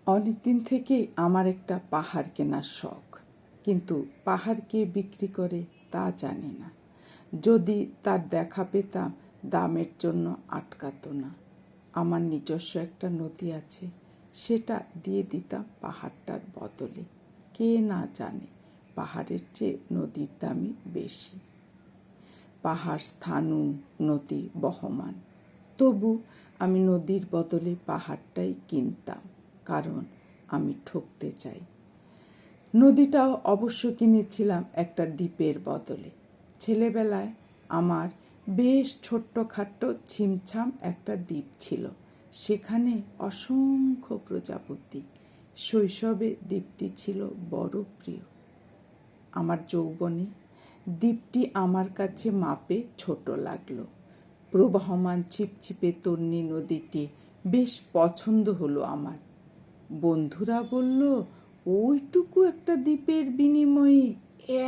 অনেক দিন থেকেই আমার একটা পাহাড় কেনার শখ, কিন্তু পাহাড় কে বিক্রি করে তা জানি না। যদি তার দেখা পেতাম, দামের জন্য আটকাতো না। আমার নিজস্ব একটা নদী আছে, সেটা দিয়ে দিতাম পাহাড়টার বদলে। কে না জানে পাহাড়ের চেয়ে নদীর দামই বেশি। পাহাড় স্থাণু, নদী বহমান। তবু আমি নদীর বদলে পাহাড়টাই কিনতাম, কারণ আমি ঠকতে চাই। নদীটাও অবশ্য কিনেছিলাম একটা দ্বীপের বদলে। ছেলেবেলায় আমার বেশ ছোট্টখাট্ট ছিমছাম একটা দ্বীপ ছিল, সেখানে অসংখ্য প্রজাপতি। শৈশবে দ্বীপটি ছিল বড় প্রিয়। আমার যৌবনে দ্বীপটি আমার কাছে মাপে ছোট লাগলো। প্রবহমান ছিপছিপে তন্বী নদীটি বেশ পছন্দ হলো আমার। বন্ধুরা বলল, ওইটুকু একটা দ্বীপের বিনিময়ে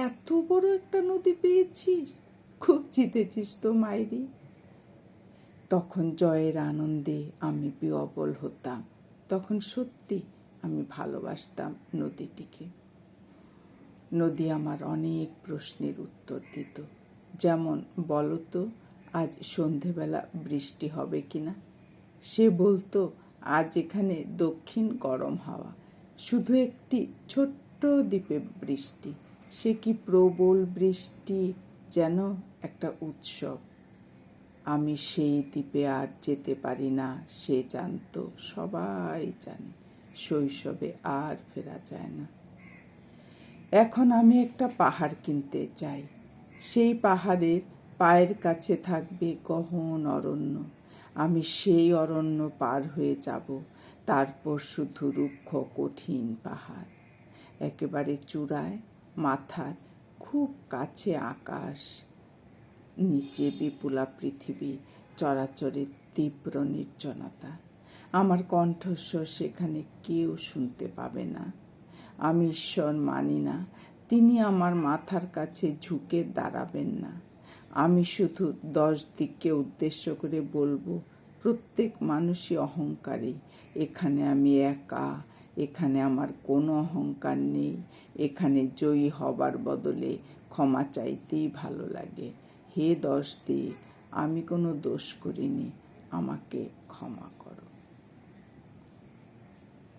এত বড় একটা নদী পেয়েছিস, খুব জিতেছিস তো মাইরি। তখন জয়ের আনন্দে আমি বিহ্বল হতাম। তখন সত্যি আমি ভালোবাসতাম নদীটিকে। নদী আমার অনেক প্রশ্নের উত্তর দিত, যেমন, বলতো আজ সন্ধেবেলা বৃষ্টি হবে কিনা। সে বলতো, আজ এখানে দক্ষিণ গরম হাওয়া। শুধু একটি ছোট্ট দ্বীপে বৃষ্টি, সে কি প্রবল বৃষ্টি, যেন একটা উৎসব। আমি সেই দ্বীপে আর যেতে পারি না, সে জানতো, সবাই জানে। শৈশবে আর ফেরা যায় না। এখন আমি একটা পাহাড় কিনতে চাই। সেই পাহাড়ের পায়ের কাছে থাকবে গহন অরণ্য। আমি সেই অরণ্য পার হয়ে যাব, তারপর শুধু রুক্ষ কঠিন পাহাড়। একেবারে চূড়ায় মাথার খুব কাছে আকাশ, নিচে বিপুলা পৃথিবী, চরাচরের তীব্র নির্জনতা। আমার কণ্ঠস্বর সেখানে কেউ শুনতে পাবে না। আমি ঈশ্বর মানি না, তিনি আমার মাথার কাছে ঝুঁকে দাঁড়াবেন না। আমি শুধু 10 দিককে উদ্দেশ্য করে বলবো, প্রত্যেক মানুষই অহংকারী। এখানে আমি একা, এখানে আমার কোনো অহংকার নেই। এখানে জয়ী হবার বদলে ক্ষমা চাইতেই ভালো লাগে। হে 10 দিক, আমি কোনো দোষ করিনি, আমাকে ক্ষমা করো।